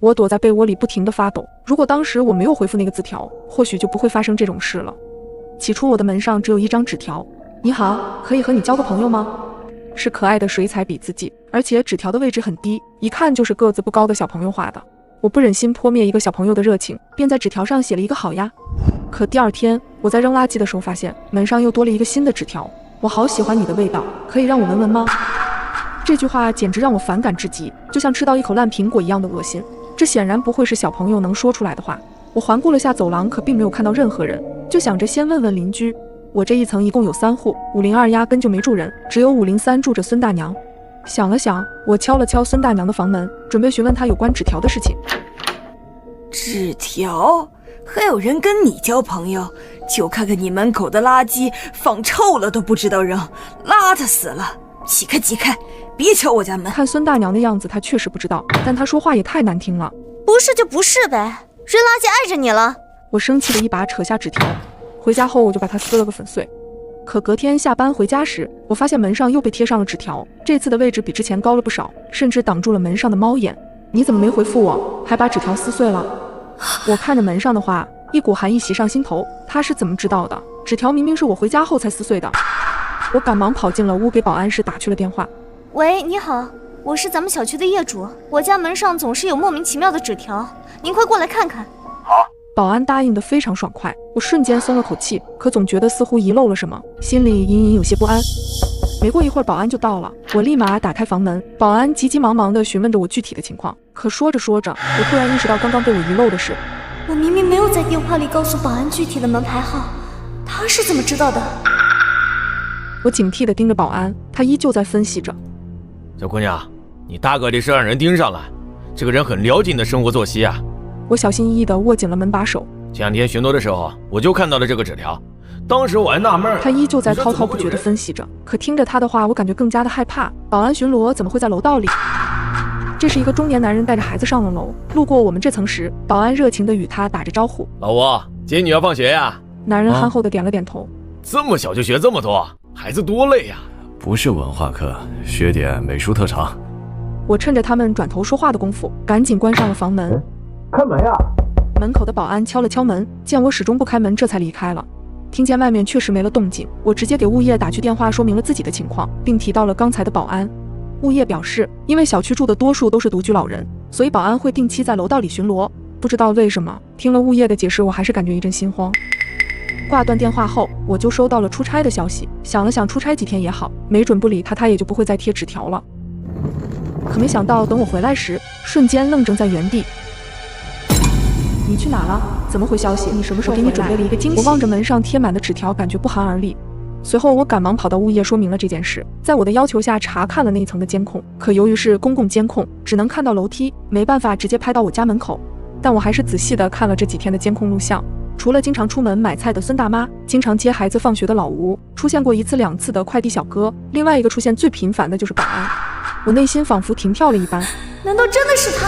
我躲在被窝里不停地发抖。如果当时我没有回复那个字条，或许就不会发生这种事了。起初我的门上只有一张纸条：你好，可以和你交个朋友吗？是可爱的水彩笔字迹，而且纸条的位置很低，一看就是个子不高的小朋友画的。我不忍心泼灭一个小朋友的热情，便在纸条上写了一个好呀。可第二天我在扔垃圾的时候发现门上又多了一个新的纸条：我好喜欢你的味道，可以让我闻闻吗？这句话简直让我反感至极，就像吃到一口烂苹果一样的恶心。这显然不会是小朋友能说出来的话。我环顾了下走廊，可并没有看到任何人，就想着先问问邻居。我这一层一共有3户，502压根就没住人，只有503住着孙大娘。想了想，我敲了敲孙大娘的房门，准备询问她有关纸条的事情。纸条？还有人跟你交朋友？就看看你门口的垃圾放臭了都不知道扔，邋遢死了！起开起开，别敲我家门！看孙大娘的样子，她确实不知道，但她说话也太难听了。不是就不是呗，扔垃圾碍着你了。我生气的一把扯下纸条，回家后我就把它撕了个粉碎。可隔天下班回家时，我发现门上又被贴上了纸条，这次的位置比之前高了不少，甚至挡住了门上的猫眼。你怎么没回复我，还把纸条撕碎了？我看着门上的话，一股寒意袭上心头。他是怎么知道的？纸条明明是我回家后才撕碎的。我赶忙跑进了屋，给保安室打去了电话。喂，你好，我是咱们小区的业主，我家门上总是有莫名其妙的纸条，您快过来看看。好。保安答应得非常爽快，我瞬间松了口气，可总觉得似乎遗漏了什么，心里隐隐有些不安。没过一会儿，保安就到了，我立马打开房门，保安急急忙忙地询问着我具体的情况。可说着说着，我突然意识到刚刚被我遗漏的事。我明明没有在电话里告诉保安具体的门牌号，他是怎么知道的？我警惕地盯着保安，他依旧在分析着。小姑娘，你大概率是让人盯上了，这个人很了解你的生活作息啊。我小心翼翼地握紧了门把手。前2天巡逻的时候，我就看到了这个纸条，当时我还纳闷。他依旧在滔滔不绝地分析着，可听着他的话，我感觉更加的害怕。保安巡逻怎么会在楼道里？这是一个中年男人带着孩子上了楼，路过我们这层时，保安热情地与他打着招呼：老吴，接女儿放学呀？男人憨厚地点了点头。这么小就学这么多，孩子多累呀。不是文化课，学点美术特长。我趁着他们转头说话的功夫，赶紧关上了房门。开门呀！门口的保安敲了敲门，见我始终不开门，这才离开了。听见外面确实没了动静，我直接给物业打去电话，说明了自己的情况，并提到了刚才的保安。物业表示，因为小区住的多数都是独居老人，所以保安会定期在楼道里巡逻。不知道为什么，听了物业的解释，我还是感觉一阵心慌。挂断电话后，我就收到了出差的消息，想了想出差几天也好，没准不理他，他也就不会再贴纸条了。可没想到，等我回来时，瞬间愣怔在原地。你去哪了？怎么回消息？你什么时候回来？我给你准备了一个惊喜。我望着门上贴满的纸条，感觉不寒而栗。随后我赶忙跑到物业说明了这件事，在我的要求下查看了那一层的监控，可由于是公共监控，只能看到楼梯，没办法直接拍到我家门口。但我还是仔细地看了这几天的监控录像，除了经常出门买菜的孙大妈，经常接孩子放学的老吴，出现过1次2次的快递小哥，另外一个出现最频繁的就是保安。我内心仿佛停跳了一般，难道真的是他？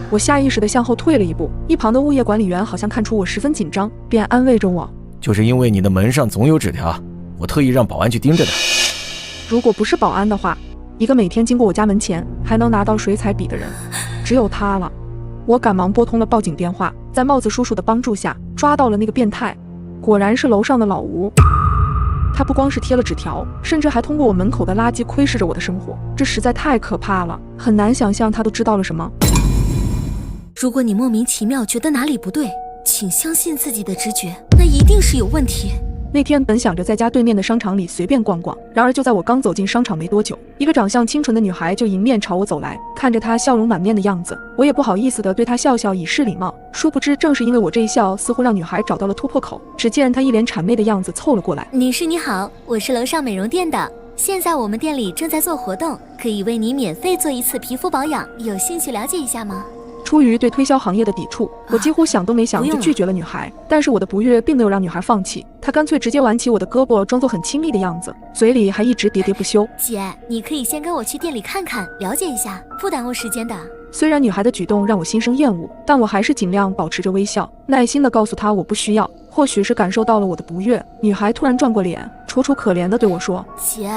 我下意识地向后退了一步，一旁的物业管理员好像看出我十分紧张，便安慰着我：就是因为你的门上总有纸条，我特意让保安去盯着的。如果不是保安的话，一个每天经过我家门前还能拿到水彩笔的人，只有他了。我赶忙拨通了报警电话，在帽子叔叔的帮助下抓到了那个变态，果然是楼上的老吴。他不光是贴了纸条，甚至还通过我门口的垃圾窥视着我的生活，这实在太可怕了，很难想象他都知道了什么。如果你莫名其妙觉得哪里不对，请相信自己的直觉，那一定是有问题。那天本想着在家对面的商场里随便逛逛，然而就在我刚走进商场没多久，一个长相清纯的女孩就迎面朝我走来。看着她笑容满面的样子，我也不好意思地对她笑笑以示礼貌。殊不知正是因为我这一笑，似乎让女孩找到了突破口。只见她一脸谄媚的样子凑了过来：女士你好，我是楼上美容店的，现在我们店里正在做活动，可以为你免费做1次皮肤保养，有兴趣了解一下吗？出于对推销行业的抵触，我几乎想都没想就拒绝了女孩。但是我的不悦并没有让女孩放弃，她干脆直接挽起我的胳膊，装作很亲密的样子，嘴里还一直喋喋不休：姐，你可以先跟我去店里看看，了解一下，不耽误时间的。虽然女孩的举动让我心生厌恶，但我还是尽量保持着微笑，耐心地告诉她我不需要。或许是感受到了我的不悦，女孩突然转过脸，楚楚可怜地对我说：姐，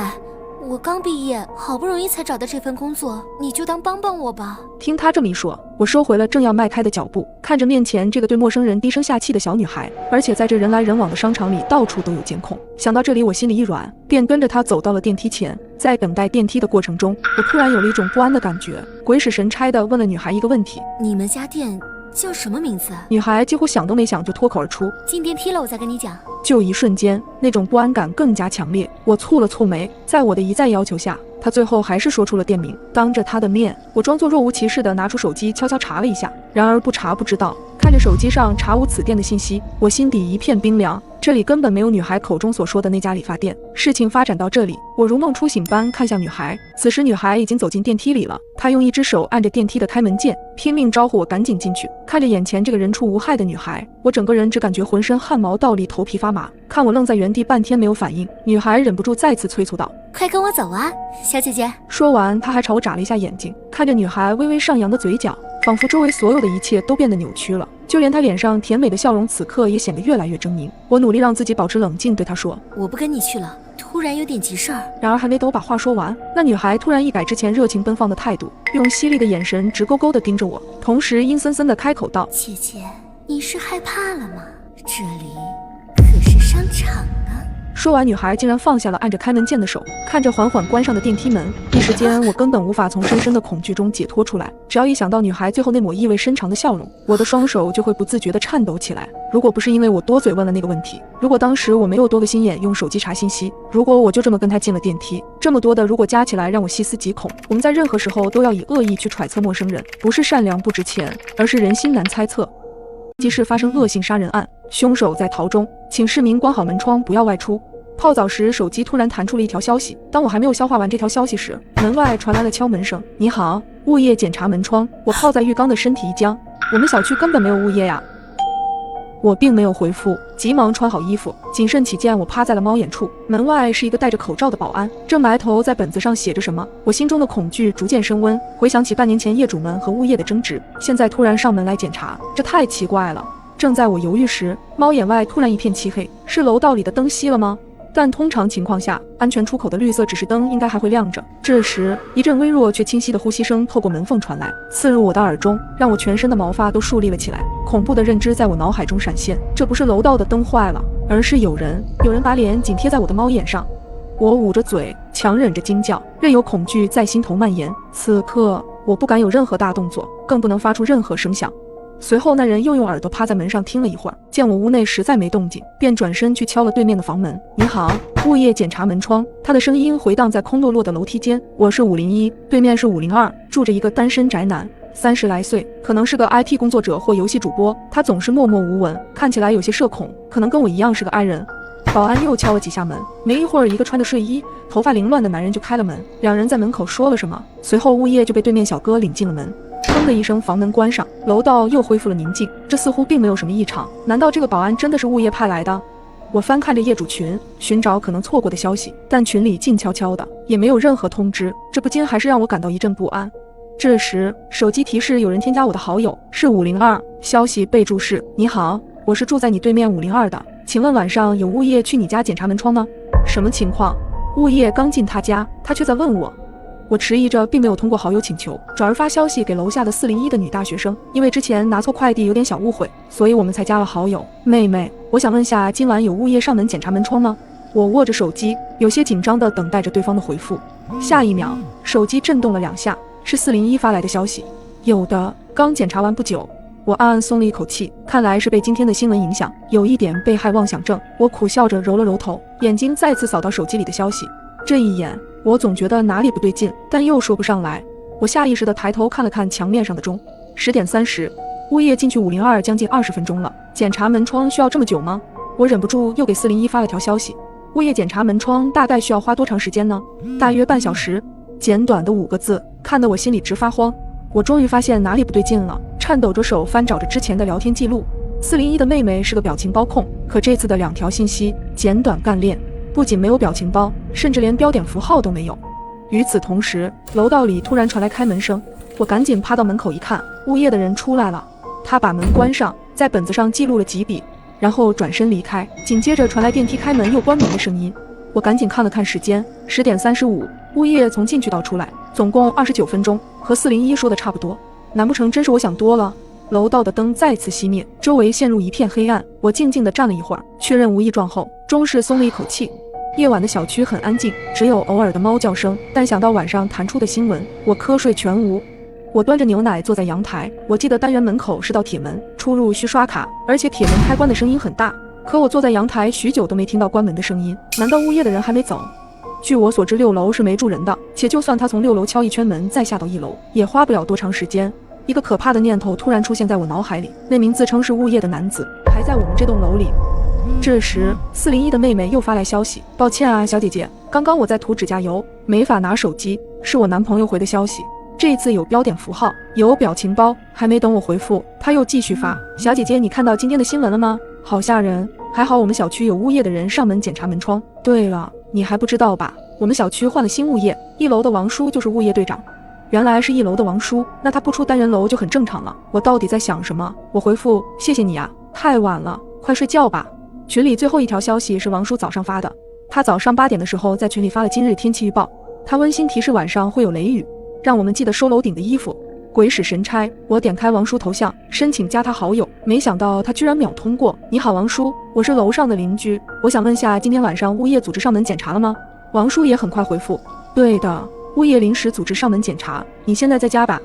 我刚毕业，好不容易才找到这份工作，你就当帮帮我吧。听他这么一说，我收回了正要迈开的脚步，看着面前这个对陌生人低声下气的小女孩，而且在这人来人往的商场里到处都有监控。想到这里，我心里一软，便跟着她走到了电梯前。在等待电梯的过程中，我突然有了一种不安的感觉，鬼使神差地问了女孩一个问题：你们家店叫什么名字？女孩几乎想都没想就脱口而出：进电梯了，我再跟你讲。就一瞬间，那种不安感更加强烈。我蹙了蹙眉，在我的一再要求下，他最后还是说出了店名。当着他的面，我装作若无其事地拿出手机悄悄查了一下，然而不查不知道，看着手机上查无此店的信息，我心底一片冰凉。这里根本没有女孩口中所说的那家理发店。事情发展到这里，我如梦初醒般看向女孩，此时女孩已经走进电梯里了。她用一只手按着电梯的开门键，拼命招呼我赶紧进去。看着眼前这个人畜无害的女孩，我整个人只感觉浑身汗毛倒立，头皮发麻。看我愣在原地半天没有反应，女孩忍不住再次催促道：快跟我走啊，小姐姐。说完，她还朝我眨了一下眼睛，看着女孩微微上扬的嘴角，仿佛周围所有的一切都变得扭曲了，就连她脸上甜美的笑容此刻也显得越来越狰狞。我努力让自己保持冷静，对她说：我不跟你去了，突然有点急事儿。然而还没等我把话说完，那女孩突然一改之前热情奔放的态度，用犀利的眼神直勾勾地盯着我，同时阴森森地开口道：姐姐，你是害怕了吗？这里可是商场啊。说完，女孩竟然放下了按着开门键的手，看着缓缓关上的电梯门。一时间，我根本无法从深深的恐惧中解脱出来。只要一想到女孩最后那抹意味深长的笑容，我的双手就会不自觉地颤抖起来。如果不是因为我多嘴问了那个问题，如果当时我没有多个心眼用手机查信息，如果我就这么跟她进了电梯，这么多的如果加起来让我细思极恐。我们在任何时候都要以恶意去揣测陌生人，不是善良不值钱，而是人心难猜测。即使发生恶性杀人案，凶手在逃中，请市民关好门窗，不要外出。泡澡时，手机突然弹出了一条消息。当我还没有消化完这条消息时，门外传来了敲门声。你好，物业检查门窗。我泡在浴缸的身体一僵，我们小区根本没有物业呀。我并没有回复，急忙穿好衣服，谨慎起见，我趴在了猫眼处。门外是一个戴着口罩的保安，正埋头在本子上写着什么。我心中的恐惧逐渐升温，回想起半年前业主们和物业的争执，现在突然上门来检查，这太奇怪了。正在我犹豫时，猫眼外突然一片漆黑，是楼道里的灯熄了吗？但通常情况下，安全出口的绿色指示灯应该还会亮着。这时，一阵微弱却清晰的呼吸声透过门缝传来，刺入我的耳中，让我全身的毛发都竖立了起来。恐怖的认知在我脑海中闪现，这不是楼道的灯坏了，而是有人把脸紧贴在我的猫眼上。我捂着嘴，强忍着惊叫，任由恐惧在心头蔓延。此刻，我不敢有任何大动作，更不能发出任何声响。随后那人又用耳朵趴在门上听了一会儿，见我屋内实在没动静，便转身去敲了对面的房门。你好，物业检查门窗。他的声音回荡在空落落的楼梯间。我是501，对面是502，住着一个单身宅男，30来岁，可能是个 IT 工作者或游戏主播。他总是默默无闻，看起来有些社恐，可能跟我一样是个 I 人。保安又敲了几下门，没一会儿，一个穿着睡衣、头发凌乱的男人就开了门。两人在门口说了什么，随后物业就被对面小哥领进了门。砰的一声，房门关上，楼道又恢复了宁静。这似乎并没有什么异常，难道这个保安真的是物业派来的？我翻看着业主群，寻找可能错过的消息，但群里静悄悄的，也没有任何通知，这不禁还是让我感到一阵不安。这时，手机提示有人添加我的好友，是502，消息备注是：你好，我是住在你对面502的，请问晚上有物业去你家检查门窗吗？什么情况？物业刚进他家，他却在问我。我迟疑着，并没有通过好友请求，转而发消息给楼下的401的女大学生，因为之前拿错快递有点小误会，所以我们才加了好友。妹妹，我想问下，今晚有物业上门检查门窗吗？我握着手机，有些紧张地等待着对方的回复。下一秒，手机震动了2下，是401发来的消息。有的，刚检查完不久。我暗暗松了一口气，看来是被今天的新闻影响，有一点被害妄想症。我苦笑着揉了揉头，眼睛再次扫到手机里的消息。这一眼，我总觉得哪里不对劲，但又说不上来。我下意识地抬头看了看墙面上的钟，10点30，物业进去502将近20分钟了，检查门窗需要这么久吗？我忍不住又给401发了条消息，物业检查门窗大概需要花多长时间呢？大约半小时。简短的5个字，看得我心里直发慌。我终于发现哪里不对劲了，颤抖着手翻找着之前的聊天记录。401的妹妹是个表情包控，可这次的2条信息简短干练，不仅没有表情包，甚至连标点符号都没有。与此同时，楼道里突然传来开门声，我赶紧趴到门口一看，物业的人出来了。他把门关上，在本子上记录了几笔，然后转身离开。紧接着传来电梯开门又关门的声音。我赶紧看了看时间，10点35，物业从进去到出来，总共29分钟，和401说的差不多。难不成真是我想多了？楼道的灯再次熄灭，周围陷入一片黑暗。我静静地站了一会儿，确认无异状后，终是松了一口气。夜晚的小区很安静，只有偶尔的猫叫声，但想到晚上弹出的新闻，我瞌睡全无。我端着牛奶坐在阳台，我记得单元门口是道铁门，出入需刷卡，而且铁门开关的声音很大。可我坐在阳台许久都没听到关门的声音，难道物业的人还没走？据我所知，6楼是没住人的，且就算他从6楼敲一圈门再下到1楼，也花不了多长时间。一个可怕的念头突然出现在我脑海里，那名自称是物业的男子还在我们这栋楼里。这时401的妹妹又发来消息，抱歉啊，小姐姐，刚刚我在涂指甲油，没法拿手机，是我男朋友回的消息。这次有标点符号，有表情包，还没等我回复，他又继续发，小姐姐，你看到今天的新闻了吗？好吓人，还好我们小区有物业的人上门检查门窗。对了，你还不知道吧？我们小区换了新物业，1楼的王叔就是物业队长。原来是1楼的王叔，那他不出单元楼就很正常了。我到底在想什么？我回复谢谢你啊，太晚了，快睡觉吧。群里最后一条消息是王叔早上发的，他早上8点的时候在群里发了今日天气预报，他温馨提示晚上会有雷雨，让我们记得收楼顶的衣服。鬼使神差，我点开王叔头像，申请加他好友，没想到他居然秒通过。你好王叔，我是楼上的邻居，我想问下今天晚上物业组织上门检查了吗？王叔也很快回复，对的，物业临时组织上门检查，你现在在家吧？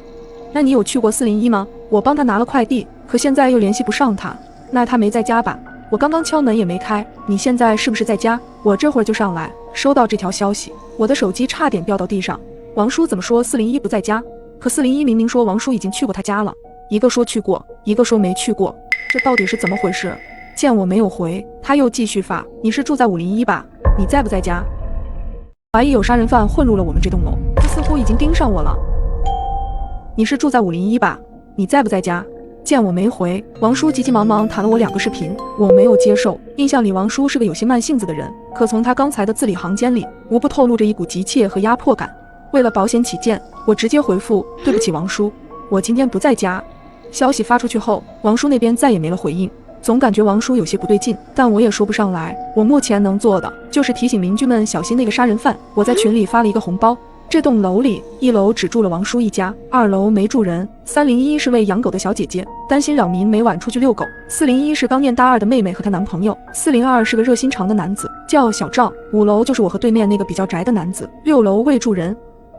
那你有去过401吗？我帮他拿了快递，可现在又联系不上他，那他没在家吧？我刚刚敲门也没开，你现在是不是在家？我这会儿就上来。收到这条消息，我的手机差点掉到地上。王叔怎么说401不在家？可401明明说王叔已经去过他家了，一个说去过，一个说没去过，这到底是怎么回事？见我没有回，他又继续发，你是住在501吧？你在不在家？怀疑有杀人犯混入了我们这栋楼，他似乎已经盯上我了。你是住在501吧？你在不在家？见我没回，王叔急急忙忙弹了我2个视频，我没有接受。印象里王叔是个有些慢性子的人，可从他刚才的字里行间里，无不透露着一股急切和压迫感。为了保险起见，我直接回复对不起王叔，我今天不在家。消息发出去后，王叔那边再也没了回应，总感觉王叔有些不对劲，但我也说不上来。我目前能做的就是提醒邻居们小心那个杀人犯。我在群里发了一个红包。这栋楼里1楼只住了王叔一家，2楼没住人。301是位养狗的小姐姐，担心扰民，每晚出去遛狗。401是刚念大2的妹妹和她男朋友。402是个热心肠的男子，叫小赵。5楼就是我和对面那个比较宅的男子。6楼未住人。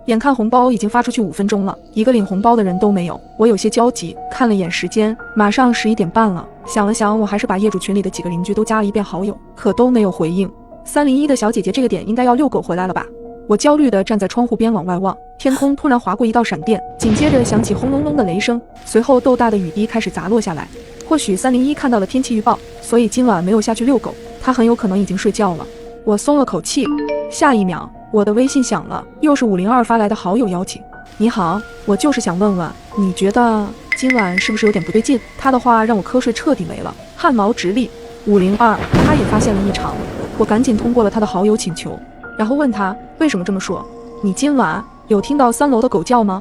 眼看红包已经发出去5分钟了，一个领红包的人都没有，我有些焦急，看了眼时间，马上11点半了。想了想，我还是把业主群里的几个邻居都加了一遍好友，可都没有回应。301的小姐姐这个点应该要遛狗回来了吧？我焦虑地站在窗户边往外望，天空突然划过一道闪电，紧接着响起轰隆隆的雷声，随后豆大的雨滴开始砸落下来。或许301看到了天气预报，所以今晚没有下去遛狗，他很有可能已经睡觉了。我松了口气。下一秒，我的微信响了，又是502发来的好友邀请。你好，我就是想问问，你觉得今晚是不是有点不对劲？他的话让我瞌睡彻底没了，汗毛直立。502，他也发现了异常，我赶紧通过了他的好友请求，然后问他为什么这么说。你今晚有听到3楼的狗叫吗？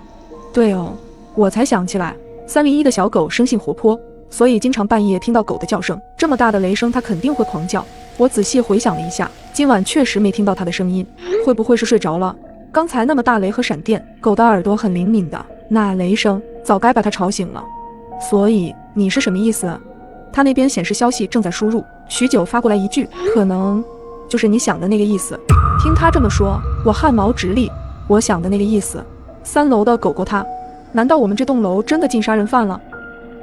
对哦，我才想起来，301的小狗生性活泼，所以经常半夜听到狗的叫声，这么大的雷声它肯定会狂叫。我仔细回想了一下，今晚确实没听到它的声音，会不会是睡着了？刚才那么大雷和闪电，狗的耳朵很灵敏的，那雷声早该把它吵醒了。所以你是什么意思？他那边显示消息正在输入，许久发过来一句，可能就是你想的那个意思。听他这么说，我汗毛直立。我想的那个意思，3楼的狗狗它，难道我们这栋楼真的进杀人犯了？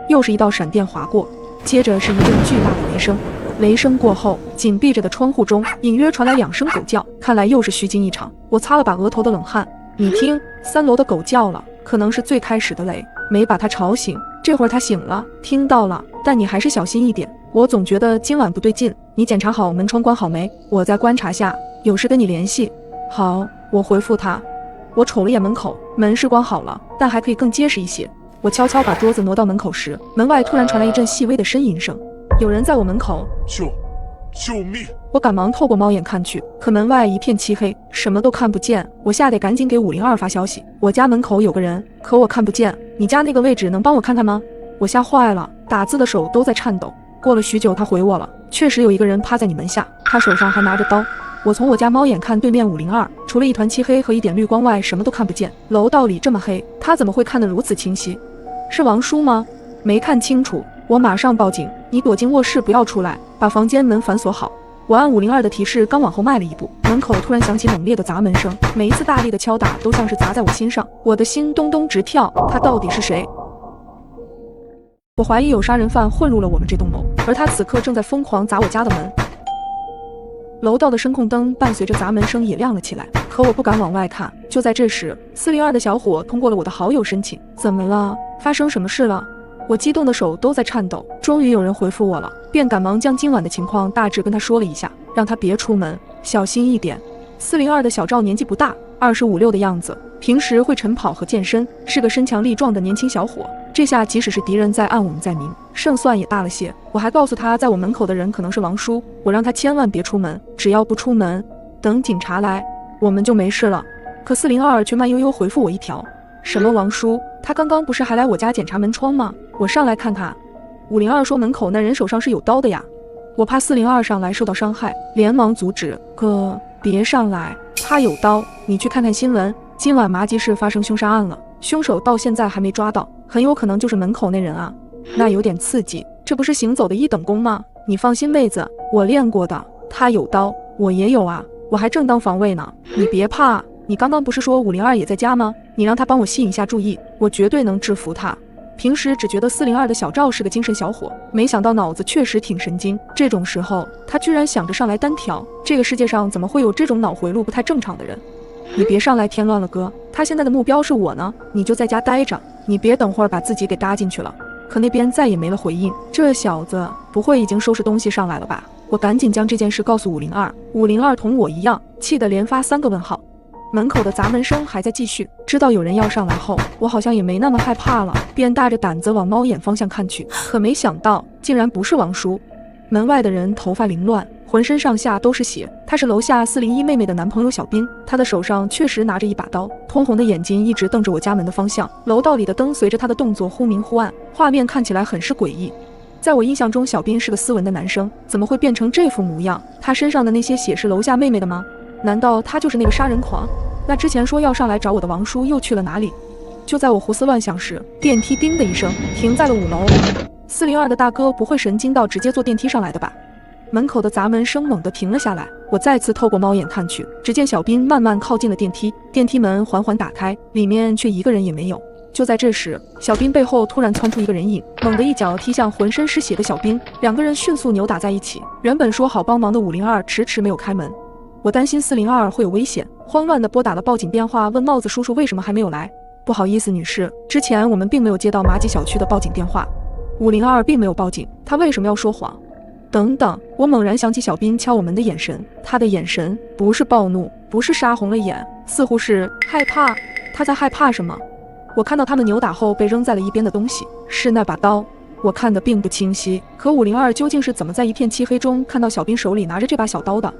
又是一道闪电划过，接着是一阵巨大的雷声。雷声过后，紧闭着的窗户中隐约传来2声狗叫，看来又是虚惊一场。我擦了把额头的冷汗。你听，3楼的狗叫了，可能是最开始的雷，没把它吵醒。这会儿它醒了，听到了，但你还是小心一点。我总觉得今晚不对劲，你检查好门窗关好没？我再观察下，有事跟你联系。好，我回复他。我瞅了眼门口，门是关好了，但还可以更结实一些。我悄悄把桌子挪到门口时，门外突然传来一阵细微的呻吟声，有人在我门口。救命！我赶忙透过猫眼看去，可门外一片漆黑，什么都看不见。我吓得赶紧给502发消息，我家门口有个人，可我看不见，你家那个位置能帮我看看吗？我吓坏了，打字的手都在颤抖。过了许久，他回我了，确实有一个人趴在你门下，他手上还拿着刀。我从我家猫眼看对面502，除了一团漆黑和一点绿光外，什么都看不见。楼道里这么黑，他怎么会看得如此清晰？是王叔吗？没看清楚，我马上报警。你躲进卧室，不要出来，把房间门反锁好。我按502的提示刚往后迈了一步，门口突然响起猛烈的砸门声，每一次大力的敲打都像是砸在我心上，我的心咚咚直跳。他到底是谁？我怀疑有杀人犯混入了我们这栋楼，而他此刻正在疯狂砸我家的门。楼道的声控灯伴随着砸门声也亮了起来，可我不敢往外看。就在这时，402的小伙通过了我的好友申请。怎么了？发生什么事了？我激动的手都在颤抖。终于有人回复我了，便赶忙将今晚的情况大致跟他说了一下，让他别出门，小心一点。402的小赵年纪不大，25、6的样子，平时会晨跑和健身，是个身强力壮的年轻小伙。这下即使是敌人在暗，我们在明，胜算也大了些。我还告诉他，在我门口的人可能是王叔，我让他千万别出门，只要不出门，等警察来，我们就没事了。可402却慢悠悠回复我一条：什么王叔？他刚刚不是还来我家检查门窗吗？我上来看看。502说门口那人手上是有刀的呀。我怕402上来受到伤害，连忙阻止：哥，别上来，他有刀，你去看看新闻，今晚麻集市发生凶杀案了，凶手到现在还没抓到，很有可能就是门口那人啊。那有点刺激，这不是行走的一等功吗？你放心妹子，我练过的，他有刀，我也有啊，我还正当防卫呢。你别怕，你刚刚不是说502也在家吗？你让他帮我吸引一下注意，我绝对能制服他。平时只觉得402的小赵是个精神小伙，没想到脑子确实挺神经。这种时候，他居然想着上来单挑，这个世界上怎么会有这种脑回路不太正常的人？你别上来添乱了哥，他现在的目标是我呢，你就在家待着，你别等会儿把自己给搭进去了。可那边再也没了回应，这小子不会已经收拾东西上来了吧？我赶紧将这件事告诉502，502同我一样，气得连发3个问号。门口的砸门声还在继续，知道有人要上来后，我好像也没那么害怕了，便大着胆子往猫眼方向看去，可没想到竟然不是王叔。门外的人头发凌乱，浑身上下都是血，他是楼下401妹妹的男朋友小兵，他的手上确实拿着一把刀，通红的眼睛一直瞪着我家门的方向，楼道里的灯随着他的动作忽明忽暗，画面看起来很是诡异。在我印象中，小兵是个斯文的男生，怎么会变成这副模样？他身上的那些血是楼下妹妹的吗？难道他就是那个杀人狂？那之前说要上来找我的王叔又去了哪里？就在我胡思乱想时，电梯叮的一声停在了5楼。402的大哥不会神经到直接坐电梯上来的吧？门口的砸门声猛地停了下来，我再次透过猫眼看去，只见小兵慢慢靠近了电梯，电梯门缓缓打开，里面却一个人也没有。就在这时，小兵背后突然窜出一个人影，猛地一脚踢向浑身是血的小兵，两个人迅速扭打在一起。原本说好帮忙的502迟迟没有开门，我担心402会有危险，慌乱地拨打了报警电话，问帽子叔叔为什么还没有来。不好意思女士，之前我们并没有接到麻吉小区的报警电话，502并没有报警，他为什么要说谎？等等，我猛然想起小兵敲我门的眼神，他的眼神不是暴怒，不是杀红了眼，似乎是害怕。他在害怕什么？我看到他们扭打后被扔在了一边的东西，是那把刀。我看得并不清晰，可502究竟是怎么在一片漆黑中看到小兵手里拿着这把小刀的？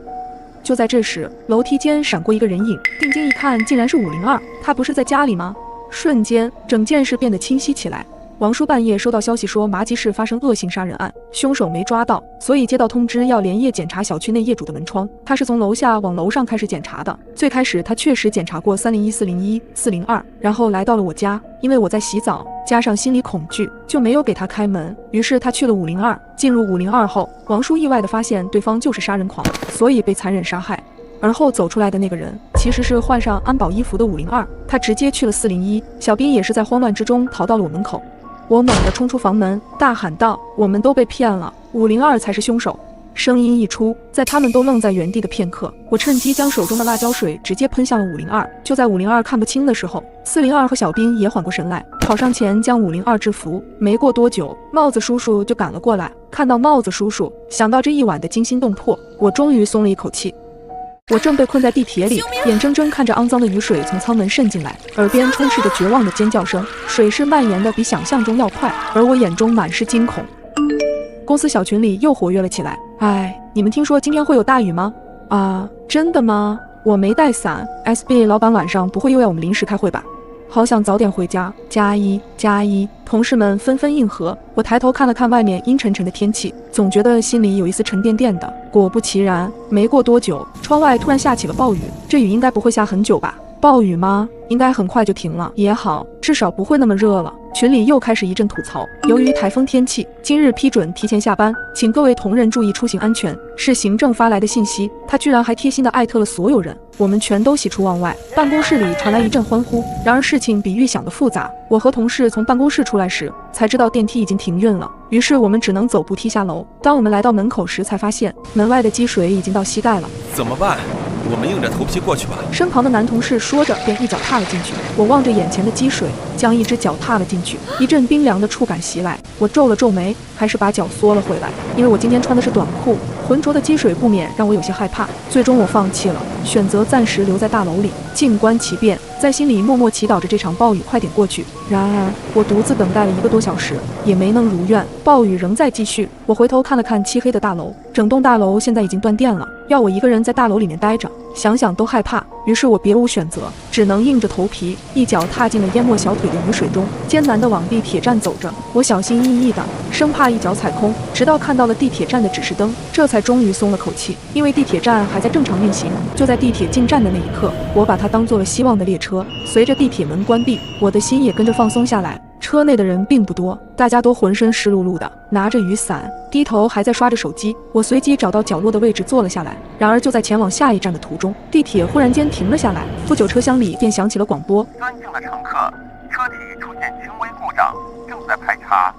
就在这时，楼梯间闪过一个人影，定睛一看，竟然是502。他不是在家里吗？瞬间，整件事变得清晰起来。王叔半夜收到消息说麻吉市发生恶性杀人案，凶手没抓到，所以接到通知要连夜检查小区内业主的门窗。他是从楼下往楼上开始检查的。最开始他确实检查过301、401、402，然后来到了我家，因为我在洗澡，加上心理恐惧，就没有给他开门。于是他去了502，进入502后，王叔意外地发现对方就是杀人狂，所以被残忍杀害。而后走出来的那个人其实是换上安保衣服的502，他直接去了401。小兵也是在慌乱之中逃到了我门口。我猛地冲出房门，大喊道：我们都被骗了，502才是凶手。声音一出，在他们都愣在原地的片刻，我趁机将手中的辣椒水直接喷向了502。就在502看不清的时候，402和小兵也缓过神来，跑上前将502制服。没过多久，帽子叔叔就赶了过来。看到帽子叔叔，想到这一晚的惊心动魄，我终于松了一口气。我正被困在地铁里，眼睁睁看着肮脏的雨水从舱门渗进来，耳边充斥着绝望的尖叫声，水势蔓延的比想象中要快，而我眼中满是惊恐。公司小群里又活跃了起来。哎，你们听说今天会有大雨吗？啊，真的吗？我没带伞。SB 老板晚上不会又要我们临时开会吧？好想早点回家。加一加一，同事们纷纷应和。我抬头看了看外面阴沉沉的天气，总觉得心里有一丝沉甸甸的。果不其然，没过多久，窗外突然下起了暴雨。这雨应该不会下很久吧？暴雨吗？应该很快就停了也好，至少不会那么热了。群里又开始一阵吐槽，由于台风天气，今日批准提前下班，请各位同仁注意出行安全。是行政发来的信息，他居然还贴心的艾特了所有人，我们全都喜出望外。办公室里传来一阵欢呼，然而事情比预想的复杂。我和同事从办公室出来时，才知道电梯已经停运了，于是我们只能走步梯下楼。当我们来到门口时，才发现门外的积水已经到膝盖了。怎么办？我们硬着头皮过去吧。身旁的男同事说着，便一脚踏了进去。我望着眼前的积水，将一只脚踏了进去，一阵冰凉的触感袭来。我皱了皱眉，还是把脚缩了回来，因为我今天穿的是短裤，浑浊的积水不免让我有些害怕。最终我放弃了，选择暂时留在大楼里，静观其变，在心里默默祈祷着这场暴雨快点过去。然而我独自等待了1个多小时，也没能如愿，暴雨仍在继续。我回头看了看漆黑的大楼，整栋大楼现在已经断电了，要我一个人在大楼里面待着，想想都害怕。于是我别无选择，只能硬着头皮一脚踏进了淹没小腿的雨水中，艰难地往地铁站走着。我小心翼翼的，生怕一脚踩空，直到看到了地铁站的指示灯，这才终于松了口气。因为地铁站还在正常运行，就在地铁进站的那一刻，我把它当做了希望的列车。随着地铁门关闭，我的心也跟着放松下来。车内的人并不多，大家都浑身湿漉漉的，拿着雨伞，低头还在刷着手机。我随即找到角落的位置坐了下来。然而就在前往下一站的途中，地铁忽然间停了下来，不久车厢里便响起了广播：尊敬的乘客，车体出现轻微故障，正在排查，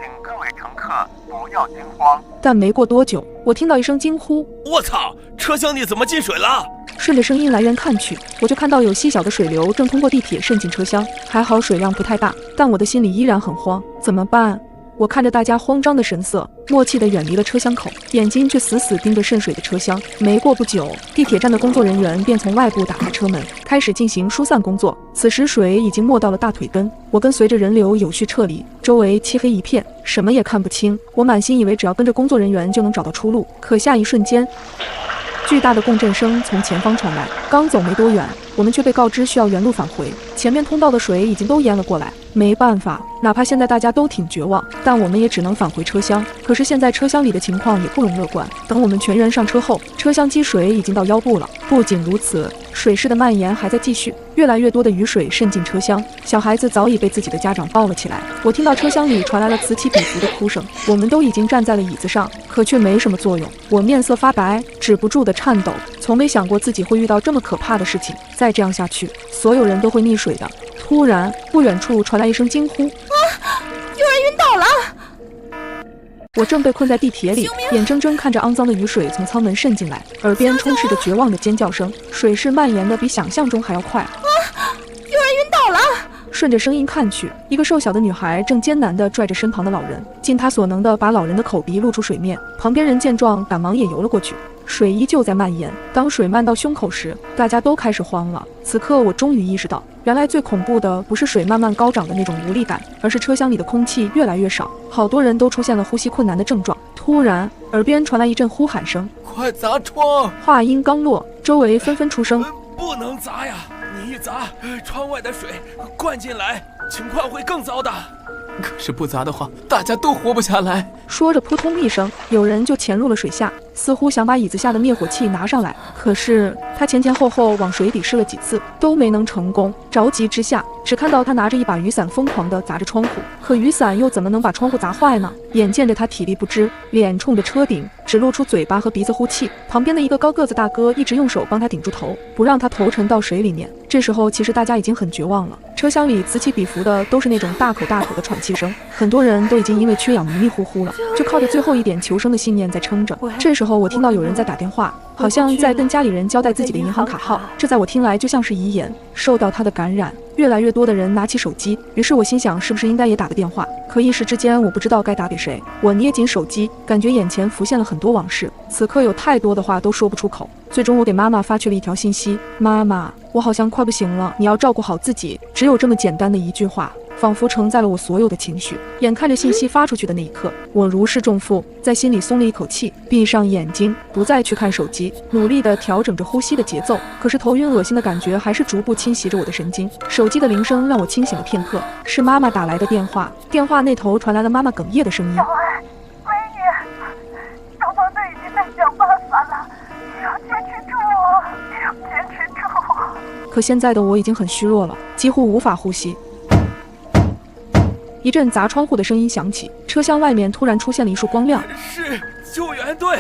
请各位乘客不要惊慌。但没过多久，我听到一声惊呼：我操，车厢里怎么进水了？顺着声音来源看去，我就看到有细小的水流正通过地铁渗进车厢，还好水量不太大，但我的心里依然很慌。怎么办？我看着大家慌张的神色，默契地远离了车厢口，眼睛却死死盯着渗水的车厢。没过不久，地铁站的工作人员便从外部打开车门，开始进行疏散工作。此时水已经没到了大腿根，我跟随着人流有序撤离，周围漆黑一片，什么也看不清。我满心以为只要跟着工作人员就能找到出路，可下一瞬间，巨大的共振声从前方传来，刚走没多远，我们却被告知需要原路返回，前面通道的水已经都淹了过来。没办法，哪怕现在大家都挺绝望，但我们也只能返回车厢。可是现在车厢里的情况也不容乐观，等我们全员上车后，车厢积水已经到腰部了。不仅如此，水势的蔓延还在继续，越来越多的雨水渗进车厢，小孩子早已被自己的家长抱了起来。我听到车厢里传来了此起彼伏的哭声，我们都已经站在了椅子上，可却没什么作用。我面色发白，止不住的颤抖，从没想过自己会遇到这么可怕的事情。再这样下去，所有人都会溺水的。突然，不远处传来一声惊呼：有人晕倒了！我正被困在地铁里，眼睁睁看着肮脏的雨水从舱门渗进来，耳边充斥着绝望的尖叫声，水势蔓延的比想象中还要快。有人晕倒了！顺着声音看去，一个瘦小的女孩正艰难地拽着身旁的老人，尽她所能地把老人的口鼻露出水面。旁边人见状，赶忙也游了过去。水依旧在蔓延，当水漫到胸口时，大家都开始慌了。此刻我终于意识到，原来最恐怖的不是水慢慢高涨的那种无力感，而是车厢里的空气越来越少，好多人都出现了呼吸困难的症状。突然，耳边传来一阵呼喊声：快砸窗！话音刚落，周围纷纷出声：不能砸呀！你一砸，窗外的水灌进来，情况会更糟的。可是不砸的话，大家都活不下来。说着扑通一声，有人就潜入了水下，似乎想把椅子下的灭火器拿上来。可是他前前后后往水底试了几次，都没能成功。着急之下，只看到他拿着一把雨伞疯狂地砸着窗户，可雨伞又怎么能把窗户砸坏呢？眼见着他体力不支，脸冲着车顶，只露出嘴巴和鼻子呼气。旁边的一个高个子大哥一直用手帮他顶住头，不让他头沉到水里面。这时候其实大家已经很绝望了，车厢里此起彼伏的都是那种大口大口的喘气声，很多人都已经因为缺氧迷迷糊糊了，就靠着最后一点求生的信念在撑着。这时候我听到有人在打电话，好像在跟家里人交代自己的银行卡号，这在我听来就像是遗言。受到他的感染，越来越多的人拿起手机，于是我心想是不是应该也打个电话，可一时之间我不知道该打给谁。我捏紧手机，感觉眼前浮现了很多往事，此刻有太多的话都说不出口。最终我给妈妈发去了一条信息：妈妈，我好像快不行了，你要照顾好自己。只有这么简单的一句话，仿佛承载了我所有的情绪。眼看着信息发出去的那一刻，我如释重负，在心里松了一口气，闭上眼睛，不再去看手机，努力地调整着呼吸的节奏。可是头晕恶心的感觉还是逐步侵袭着我的神经。手机的铃声让我清醒了片刻，是妈妈打来的电话。电话那头传来了妈妈哽咽的声音：小爱，美女，消防队已经在想办法了，你要坚持住，你要坚持住。可现在的我已经很虚弱了，几乎无法呼吸。一阵砸窗户的声音响起，车厢外面突然出现了一束光亮，是救援队，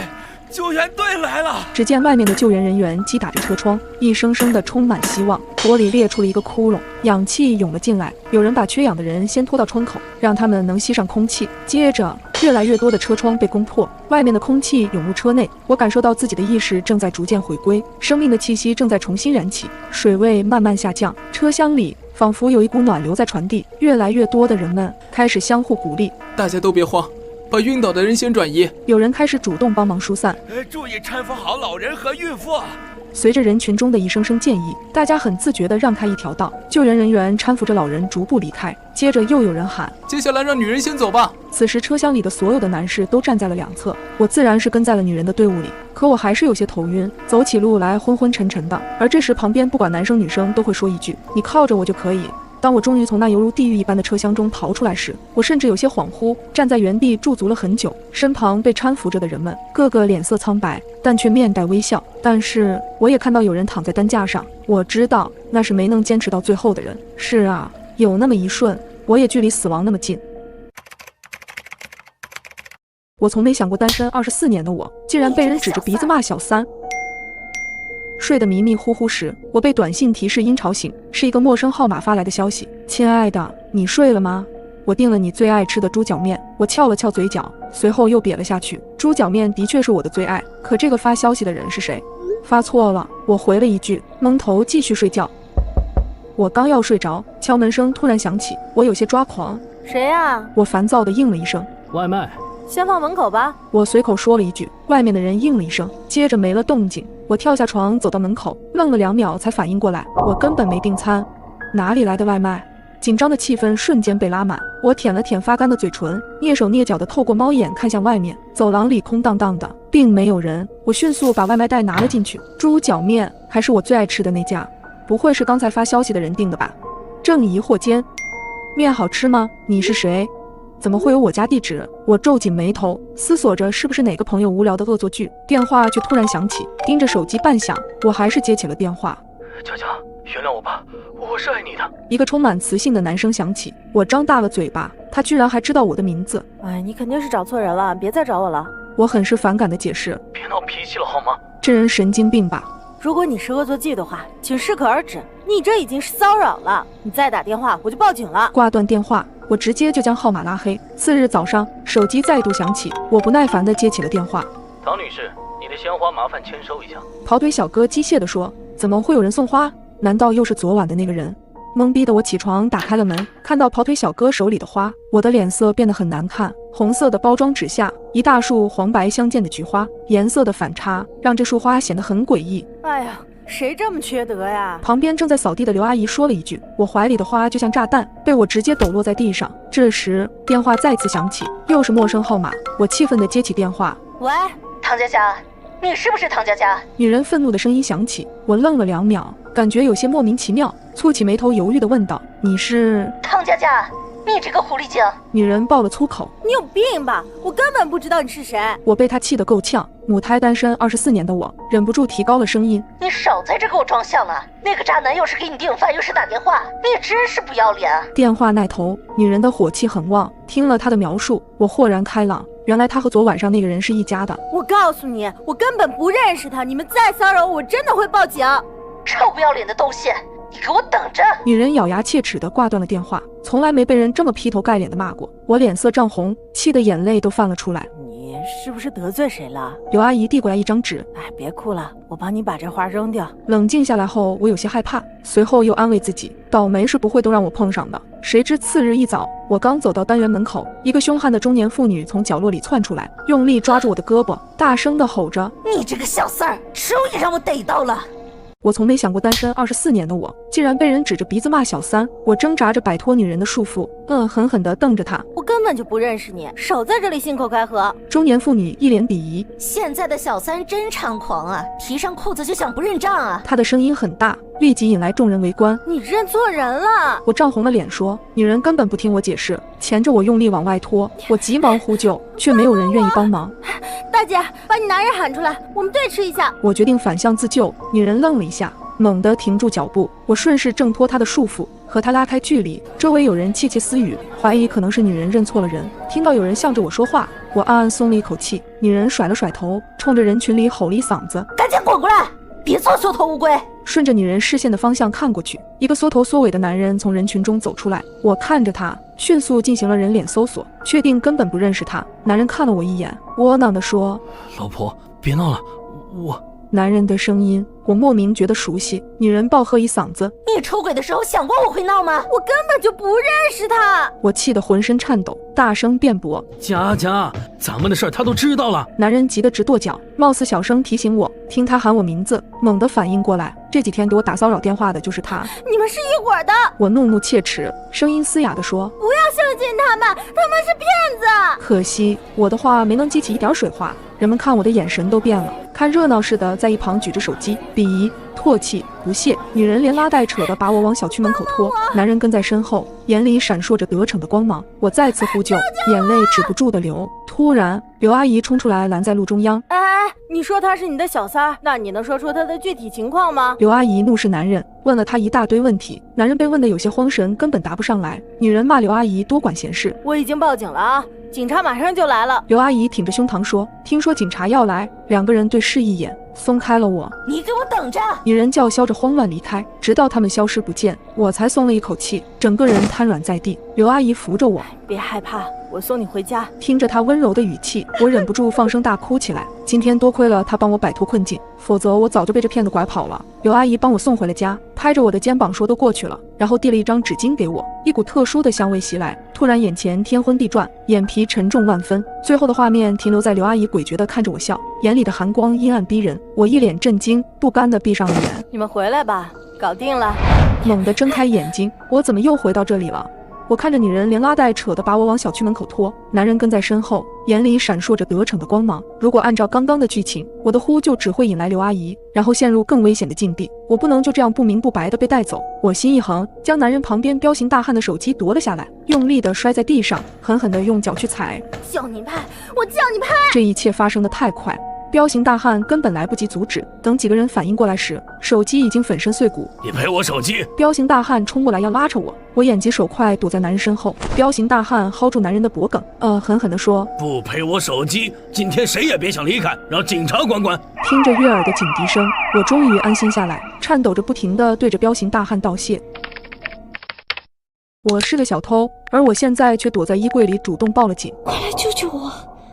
救援队来了！只见外面的救援人员击打着车窗，一声声的充满希望。玻璃裂出了一个窟窿，氧气涌了进来。有人把缺氧的人先拖到窗口，让他们能吸上空气。接着，越来越多的车窗被攻破，外面的空气涌入车内。我感受到自己的意识正在逐渐回归，生命的气息正在重新燃起，水位慢慢下降。车厢里仿佛有一股暖流在传递，越来越多的人们开始相互鼓励。大家都别慌，把晕倒的人先转移。有人开始主动帮忙疏散，注意搀扶好老人和孕妇。随着人群中的一声声建议，大家很自觉地让开一条道。救援人员搀扶着老人逐步离开，接着又有人喊：接下来让女人先走吧。此时车厢里的所有的男士都站在了两侧，我自然是跟在了女人的队伍里，可我还是有些头晕，走起路来昏昏沉沉的。而这时旁边不管男生女生都会说一句：你靠着我就可以。当我终于从那犹如地狱一般的车厢中逃出来时，我甚至有些恍惚，站在原地驻足了很久。身旁被搀扶着的人们个个脸色苍白，但却面带微笑。但是我也看到有人躺在担架上，我知道那是没能坚持到最后的人。是啊，有那么一瞬，我也距离死亡那么近。我从没想过单身24年的我，竟然被人指着鼻子骂小三。睡得迷迷糊糊时，我被短信提示音吵醒，是一个陌生号码发来的消息：亲爱的，你睡了吗？我订了你最爱吃的猪脚面。我翘了翘嘴角，随后又瘪了下去。猪脚面的确是我的最爱，可这个发消息的人是谁？发错了，我回了一句，蒙头继续睡觉。我刚要睡着，敲门声突然响起，我有些抓狂。谁呀？我烦躁地应了一声：外卖。先放门口吧。我随口说了一句，外面的人应了一声，接着没了动静。我跳下床走到门口，愣了2秒才反应过来，我根本没订餐，哪里来的外卖？紧张的气氛瞬间被拉满，我舔了舔发干的嘴唇，蹑手蹑脚地透过猫眼看向外面，走廊里空荡荡的，并没有人。我迅速把外卖袋拿了进去，猪脚面还是我最爱吃的那家，不会是刚才发消息的人订的吧？正疑惑间，面好吃吗？你是谁？怎么会有我家地址？我皱紧眉头，思索着是不是哪个朋友无聊的恶作剧。电话却突然响起，盯着手机半晌，我还是接起了电话。佳佳，原谅我吧，我是爱你的。一个充满磁性的男声响起，我张大了嘴巴，他居然还知道我的名字。哎，你肯定是找错人了，别再找我了。我很是反感的解释。别闹脾气了好吗？这人神经病吧？如果你是恶作剧的话，请适可而止。你这已经是骚扰了，你再打电话我就报警了。挂断电话，我直接就将号码拉黑。次日早上，手机再度响起，我不耐烦地接起了电话。唐女士，你的鲜花麻烦签收一下。跑腿小哥机械地说：怎么会有人送花？难道又是昨晚的那个人？懵逼的我起床打开了门，看到跑腿小哥手里的花，我的脸色变得很难看。红色的包装纸下，一大束黄白相间的菊花，颜色的反差让这束花显得很诡异。哎呀，谁这么缺德呀？旁边正在扫地的刘阿姨说了一句，我怀里的花就像炸弹，被我直接抖落在地上。这时电话再次响起，又是陌生号码，我气愤地接起电话。喂，唐佳佳，你是不是唐佳佳？女人愤怒的声音响起，我愣了2秒，感觉有些莫名其妙，蹙起眉头犹豫地问道：你是？唐佳佳，你这个狐狸精！女人爆了粗口。你有病吧？我根本不知道你是谁。我被她气得够呛，母胎单身24年的我忍不住提高了声音。你少在这给我装像了，那个渣男又是给你订饭又是打电话，你真是不要脸。电话那头，女人的火气很旺，听了她的描述，我豁然开朗，原来她和昨晚上那个人是一家的。我告诉你，我根本不认识他，你们再骚扰我，我真的会报警。臭不要脸的东西，你给我等着！女人咬牙切齿地挂断了电话，从来没被人这么劈头盖脸地骂过。我脸色涨红，气得眼泪都泛了出来。你是不是得罪谁了？刘阿姨递过来一张纸。哎，别哭了，我帮你把这花扔掉。冷静下来后，我有些害怕，随后又安慰自己，倒霉是不会都让我碰上的。谁知次日一早，我刚走到单元门口，一个凶悍的中年妇女从角落里窜出来，用力抓住我的胳膊，大声地吼着：你这个小三儿，终于让我逮到了！我从没想过单身24年的我，竟然被人指着鼻子骂小三。我挣扎着摆脱女人的束缚，狠狠地瞪着她。我根本就不认识你，少在这里信口开河。中年妇女一脸鄙夷。现在的小三真猖狂啊，提上裤子就想不认账啊。她的声音很大，立即引来众人围观。你认错人了。我涨红了脸说，女人根本不听我解释，钳着我用力往外拖。我急忙呼救，却没有人愿意帮忙。大姐，把你男人喊出来，我们对峙一下。我决定反向自救。女人愣了一下，猛地停住脚步。我顺势挣脱她的束缚，和她拉开距离。周围有人窃窃私语，怀疑可能是女人认错了人。听到有人向着我说话，我暗暗松了一口气。女人甩了甩头，冲着人群里吼了一嗓子：“赶紧滚过来，别做缩头乌龟！”顺着女人视线的方向看过去，一个缩头缩尾的男人从人群中走出来。我看着他，迅速进行了人脸搜索，确定根本不认识他。男人看了我一眼，窝囊地说：“老婆，别闹了，我……”男人的声音我莫名觉得熟悉。女人暴喝一嗓子：“你出轨的时候想过我会闹吗？我根本就不认识他！”我气得浑身颤抖，大声辩驳：“佳佳，咱们的事他都知道了。”男人急得直跺脚，貌似小声提醒我。听他喊我名字，猛地反应过来，这几天给我打骚扰电话的就是他。你们是一伙的！我怒怒切齿，声音嘶哑地说：“不要相信他们，他们是骗子！”可惜我的话没能激起一点水花，人们看我的眼神都变了，看热闹似的在一旁举着手机，鄙夷、唾弃、不屑。女人连拉带扯的把我往小区门口拖，男人跟在身后，眼里闪烁着得逞的光芒。我再次呼救，眼泪止不住的流。突然，刘阿姨冲出来拦在路中央。哎，你说他是你的小三，那你能说出他的具体情况吗？刘阿姨怒视男人，问了他一大堆问题。男人被问得有些慌神，根本答不上来。女人骂刘阿姨多管闲事。我已经报警了啊，警察马上就来了。刘阿姨挺着胸膛说：“听说警察要来。”两个人对视一眼，松开了我。你给我等着！女人叫嚣着慌乱离开，直到他们消失不见，我才松了一口气，整个人瘫软在地。刘阿姨扶着我：“别害怕，我送你回家。”听着她温柔的语气，我忍不住放声大哭起来。今天多亏了她帮我摆脱困境，否则我早就被这骗子拐跑了。刘阿姨帮我送回了家，拍着我的肩膀说都过去了，然后递了一张纸巾给我。一股特殊的香味袭来，突然眼前天昏地转，眼皮沉重万分。最后的画面停留在刘阿姨诡谲地看着我笑，眼里的寒光阴暗逼人。我一脸震惊，不甘地闭上了眼。你们回来吧，搞定了。猛地睁开眼睛，我怎么又回到这里了？我看着女人连拉带扯的把我往小区门口拖，男人跟在身后，眼里闪烁着得逞的光芒。如果按照刚刚的剧情，我的呼救只会引来刘阿姨，然后陷入更危险的境地。我不能就这样不明不白的被带走。我心一横，将男人旁边彪形大汉的手机夺了下来，用力的摔在地上，狠狠的用脚去踩。叫你拍，我叫你拍！这一切发生的太快，彪形大汉根本来不及阻止。等几个人反应过来时，手机已经粉身碎骨。你赔我手机！彪形大汉冲过来要拉扯我，我眼疾手快躲在男人身后。彪形大汉薅住男人的脖颈，狠狠地说：“不赔我手机，今天谁也别想离开，让警察管管。”听着悦耳的警笛声，我终于安心下来，颤抖着不停地对着彪形大汉道谢。我是个小偷，而我现在却躲在衣柜里主动报了警。快来救救我！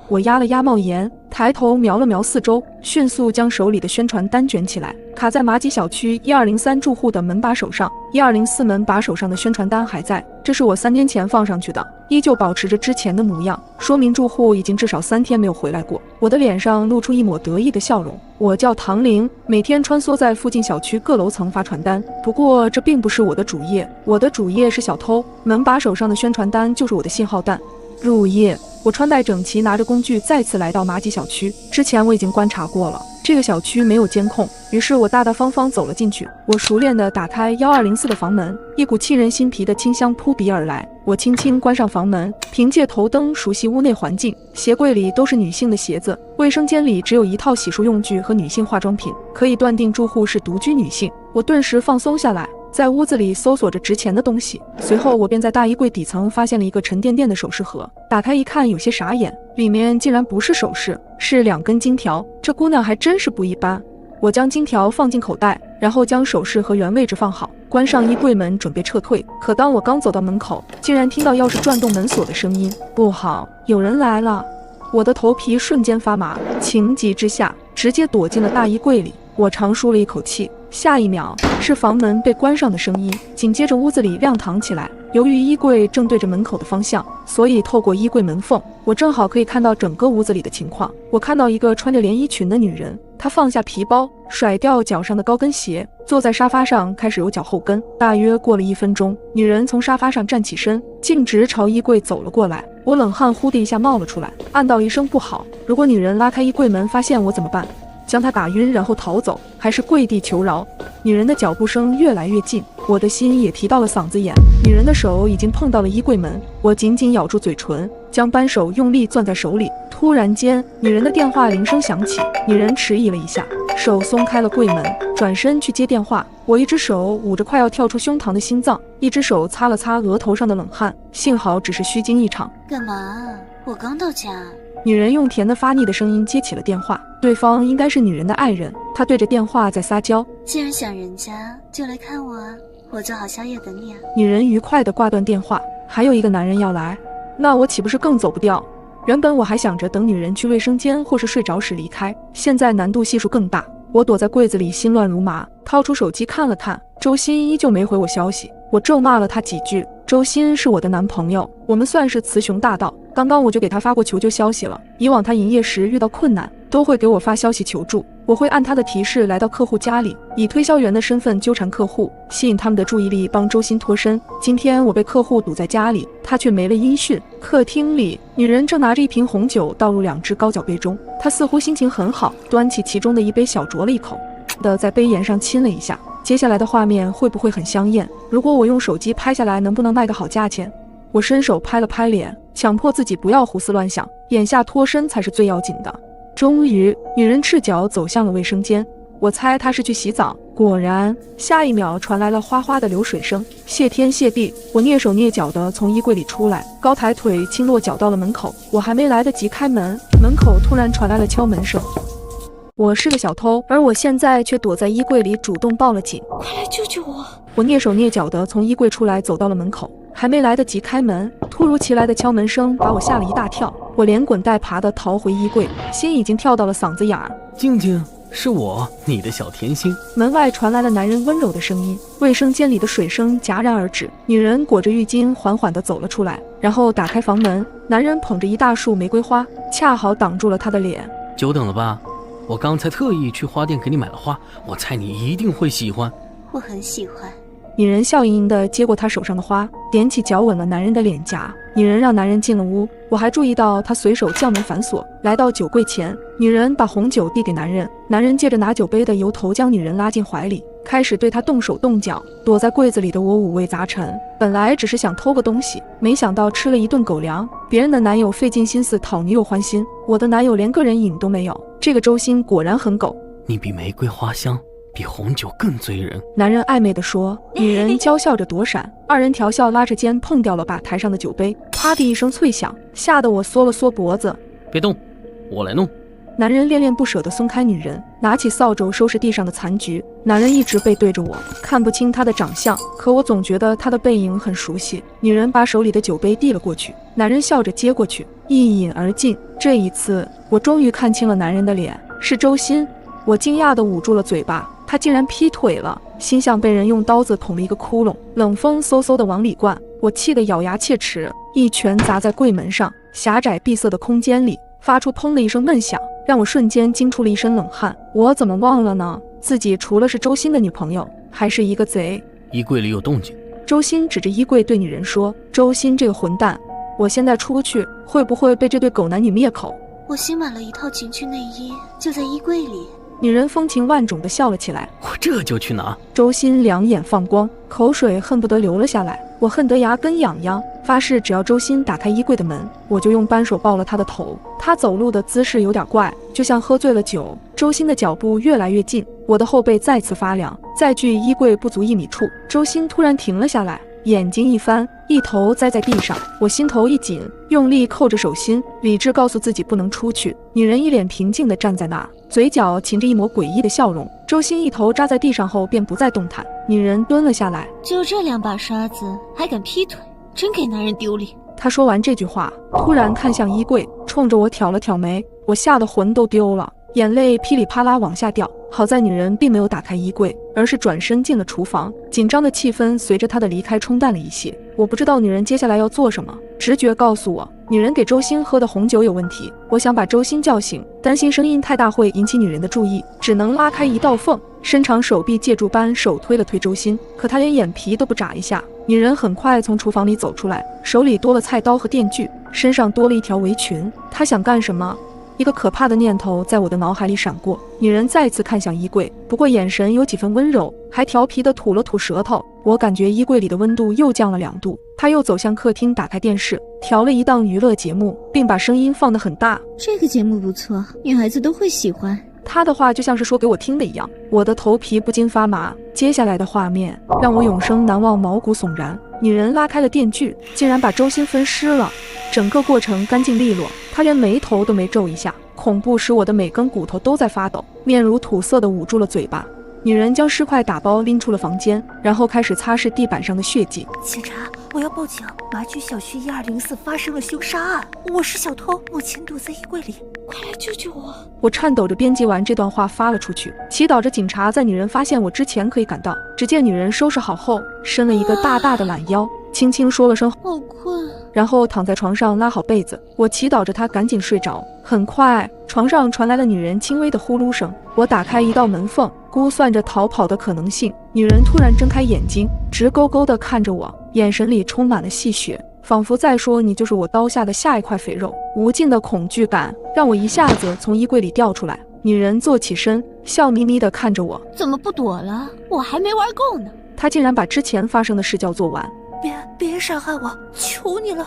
我压了压帽檐，抬头瞄了瞄四周，迅速将手里的宣传单卷起来，卡在马吉小区1203住户的门把手上。1204门把手上的宣传单还在，这是我3天前放上去的，依旧保持着之前的模样，说明住户已经至少3天没有回来过。我的脸上露出一抹得意的笑容。我叫唐玲，每天穿梭在附近小区各楼层发传单，不过这并不是我的主业，我的主业是小偷，门把手上的宣传单就是我的信号弹。入夜，我穿戴整齐，拿着工具再次来到马吉小区。之前我已经观察过了，这个小区没有监控，于是我大大方方走了进去。我熟练地打开1204的房门，一股沁人心脾的清香扑鼻而来。我轻轻关上房门，凭借头灯熟悉屋内环境。鞋柜里都是女性的鞋子，卫生间里只有一套洗漱用具和女性化妆品，可以断定住户是独居女性。我顿时放松下来，在屋子里搜索着值钱的东西，随后我便在大衣柜底层发现了一个沉甸甸的首饰盒，打开一看，有些傻眼，里面竟然不是首饰，是2根金条。这姑娘还真是不一般。我将金条放进口袋，然后将首饰和原位置放好，关上衣柜门准备撤退。可当我刚走到门口，竟然听到钥匙转动门锁的声音，不好，有人来了！我的头皮瞬间发麻，情急之下直接躲进了大衣柜里。我长舒了一口气，下一秒是房门被关上的声音，紧接着屋子里亮堂起来。由于衣柜正对着门口的方向，所以透过衣柜门缝，我正好可以看到整个屋子里的情况。我看到一个穿着连衣裙的女人，她放下皮包，甩掉脚上的高跟鞋，坐在沙发上开始揉脚后跟。大约过了1分钟，女人从沙发上站起身，径直朝衣柜走了过来。我冷汗呼的一下冒了出来，暗道一声不好，如果女人拉开衣柜门发现我怎么办？将她打晕然后逃走，还是跪地求饶？女人的脚步声越来越近，我的心也提到了嗓子眼。女人的手已经碰到了衣柜门，我紧紧咬住嘴唇，将扳手用力攥在手里。突然间，女人的电话铃声响起，女人迟疑了一下，手松开了柜门，转身去接电话。我一只手捂着快要跳出胸膛的心脏，一只手擦了擦额头上的冷汗，幸好只是虚惊一场。干嘛？我刚到家。女人用甜的发腻的声音接起了电话，对方应该是女人的爱人，她对着电话在撒娇。既然想人家，就来看我啊，我做好宵夜等你啊。女人愉快地挂断电话，还有一个男人要来，那我岂不是更走不掉？原本我还想着等女人去卫生间或是睡着时离开，现在难度系数更大。我躲在柜子里心乱如麻，掏出手机看了看，周鑫依旧没回我消息。我咒骂了他几句。周鑫是我的男朋友，我们算是雌雄大盗。刚刚我就给他发过求救消息了，以往他营业时遇到困难都会给我发消息求助，我会按他的提示来到客户家里，以推销员的身份纠缠客户，吸引他们的注意力，帮周鑫脱身。今天我被客户堵在家里，他却没了音讯。客厅里，女人正拿着一瓶红酒倒入2只高脚杯中，她似乎心情很好，端起其中的一杯小酌了一口，在杯沿上亲了一下。接下来的画面会不会很香艳？如果我用手机拍下来，能不能卖个好价钱？我伸手拍了拍脸，强迫自己不要胡思乱想，眼下脱身才是最要紧的。终于，女人赤脚走向了卫生间，我猜她是去洗澡。果然，下一秒传来了哗哗的流水声。谢天谢地，我蹑手蹑脚地从衣柜里出来，高抬腿轻落脚到了门口。我还没来得及开门，门口突然传来了敲门声。我是个小偷，而我现在却躲在衣柜里主动报了警。快来救救我！我蹑手蹑脚地从衣柜出来，走到了门口，还没来得及开门，突如其来的敲门声把我吓了一大跳。我连滚带爬地逃回衣柜，心已经跳到了嗓子眼儿。静静，是我，你的小甜心。门外传来了男人温柔的声音，卫生间里的水声戛然而止。女人裹着浴巾缓缓地走了出来，然后打开房门。男人捧着一大束玫瑰花，恰好挡住了她的脸。久等了吧？我刚才特意去花店给你买了花，我猜你一定会喜欢。我很喜欢。女人笑盈盈地接过他手上的花，踮起脚吻了男人的脸颊。女人让男人进了屋，我还注意到她随手将门反锁，来到酒柜前。女人把红酒递给男人，男人借着拿酒杯的由头将女人拉进怀里，开始对她动手动脚。躲在柜子里的我五味杂陈，本来只是想偷个东西，没想到吃了一顿狗粮。别人的男友费尽心思讨女友欢心，我的男友连个人瘾都没有。这个周鑫果然很狗。你比玫瑰花香，比红酒更醉人。男人暧昧地说，女人娇笑着躲闪，二人调笑拉着肩碰掉了吧台上的酒杯，啪的一声脆响，吓得我缩了缩脖子。别动，我来弄。男人恋恋不舍地松开女人，拿起扫帚收拾地上的残局。男人一直背对着我，看不清他的长相，可我总觉得他的背影很熟悉。女人把手里的酒杯递了过去，男人笑着接过去，一饮而尽。这一次，我终于看清了男人的脸，是周鑫。我惊讶地捂住了嘴巴，他竟然劈腿了，心像被人用刀子捅了一个窟窿，冷风嗖嗖地往里灌。我气得咬牙切齿，一拳砸在柜门上，狭窄闭塞的空间里发出砰的一声闷响，让我瞬间惊出了一身冷汗。我怎么忘了呢？自己除了是周鑫的女朋友，还是一个贼。衣柜里有动静。周鑫指着衣柜对女人说，周鑫这个混蛋，我现在出去会不会被这对狗男女灭口？我新买了一套情趣内衣，就在衣柜里。女人风情万种地笑了起来，我这就去拿。周鑫两眼放光，口水恨不得流了下来，我恨得牙根痒痒，发誓只要周鑫打开衣柜的门，我就用扳手抱了他的头。他走路的姿势有点怪，就像喝醉了酒。周鑫的脚步越来越近，我的后背再次发凉。在距衣柜不足1米处，周鑫突然停了下来，眼睛一翻，一头栽在地上。我心头一紧，用力扣着手心，理智告诉自己不能出去。女人一脸平静地站在那儿，嘴角噙着一抹诡异的笑容。周鑫一头扎在地上后便不再动弹。女人蹲了下来，就这2把刷子还敢劈腿，真给男人丢脸。她说完这句话，突然看向衣柜，冲着我挑了挑眉。我吓得魂都丢了，眼泪噼里啪啦往下掉。好在女人并没有打开衣柜，而是转身进了厨房。紧张的气氛随着她的离开冲淡了一些。我不知道女人接下来要做什么，直觉告诉我，女人给周鑫喝的红酒有问题，我想把周鑫叫醒，担心声音太大会引起女人的注意，只能拉开一道缝，伸长手臂借助扳手推了推周鑫，可他连眼皮都不眨一下。女人很快从厨房里走出来，手里多了菜刀和电锯，身上多了一条围裙。她想干什么？一个可怕的念头在我的脑海里闪过。女人再次看向衣柜，不过眼神有几分温柔，还调皮地吐了吐舌头。我感觉衣柜里的温度又降了2度。她又走向客厅，打开电视，调了一档娱乐节目，并把声音放得很大。这个节目不错，女孩子都会喜欢。她的话就像是说给我听的一样，我的头皮不禁发麻。接下来的画面让我永生难忘，毛骨悚然。女人拉开了电锯，竟然把周鑫分尸了，整个过程干净利落，她连眉头都没皱一下。恐怖使我的每根骨头都在发抖，面如土色的捂住了嘴巴。女人将尸块打包拎出了房间，然后开始擦拭地板上的血迹。警察，我要报警！麻区小区1204发生了凶杀案，我是小偷，目前躲在衣柜里，快来救救我！我颤抖着编辑完这段话发了出去，祈祷着警察在女人发现我之前可以赶到。只见女人收拾好后，伸了一个大大的懒腰，轻轻说了声好困，然后躺在床上拉好被子。我祈祷着她赶紧睡着。很快，床上传来了女人轻微的呼噜声。我打开一道门缝，估算着逃跑的可能性。女人突然睁开眼睛，直勾勾地看着我，眼神里充满了戏谑，仿佛在说你就是我刀下的下一块肥肉。无尽的恐惧感让我一下子从衣柜里掉出来。女人坐起身，笑眯眯地看着我，怎么不躲了？我还没玩够呢。她竟然把之前发生的事叫做完。别伤害我，求你了！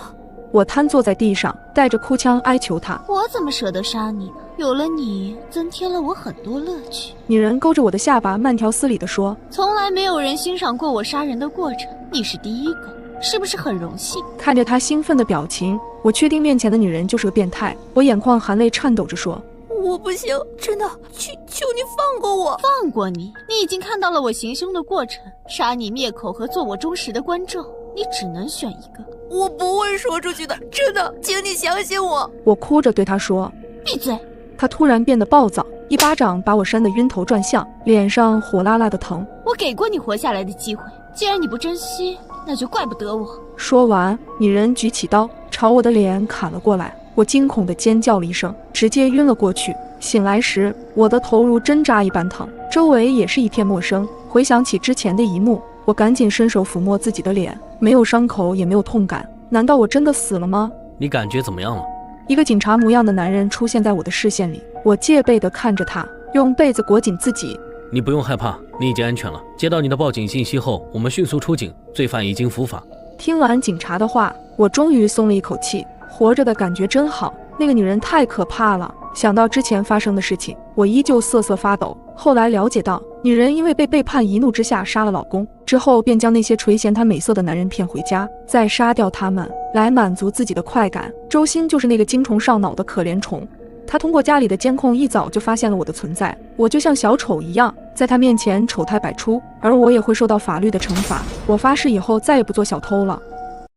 我瘫坐在地上，带着哭腔哀求她。我怎么舍得杀你呢？有了你，增添了我很多乐趣。女人勾着我的下巴，慢条斯理地说：从来没有人欣赏过我杀人的过程，你是第一个，是不是很荣幸？看着她兴奋的表情，我确定面前的女人就是个变态。我眼眶含泪，颤抖着说：我不行，真的，求你放过我！放过你？你已经看到了我行凶的过程，杀你灭口和做我忠实的观众，你只能选一个。我不会说出去的，真的，请你相信我。我哭着对她说：闭嘴！她突然变得暴躁，一巴掌把我扇得晕头转向，脸上火辣辣的疼。我给过你活下来的机会，既然你不珍惜，那就怪不得我。说完，女人举起刀朝我的脸砍了过来。我惊恐地尖叫了一声，直接晕了过去。醒来时，我的头如针扎一般疼，周围也是一片陌生。回想起之前的一幕，我赶紧伸手抚摸自己的脸，没有伤口，也没有痛感。难道我真的死了吗？你感觉怎么样了？一个警察模样的男人出现在我的视线里，我戒备地看着他，用被子裹紧自己。你不用害怕，你已经安全了。接到你的报警信息后，我们迅速出警，罪犯已经伏法。听完警察的话，我终于松了一口气，活着的感觉真好。那个女人太可怕了，想到之前发生的事情，我依旧瑟瑟发抖。后来了解到，女人因为被背叛，一怒之下杀了老公，之后便将那些垂涎她美色的男人骗回家，再杀掉他们，来满足自己的快感。周鑫就是那个精虫上脑的可怜虫，他通过家里的监控一早就发现了我的存在，我就像小丑一样，在他面前丑态百出，而我也会受到法律的惩罚。我发誓以后再也不做小偷了。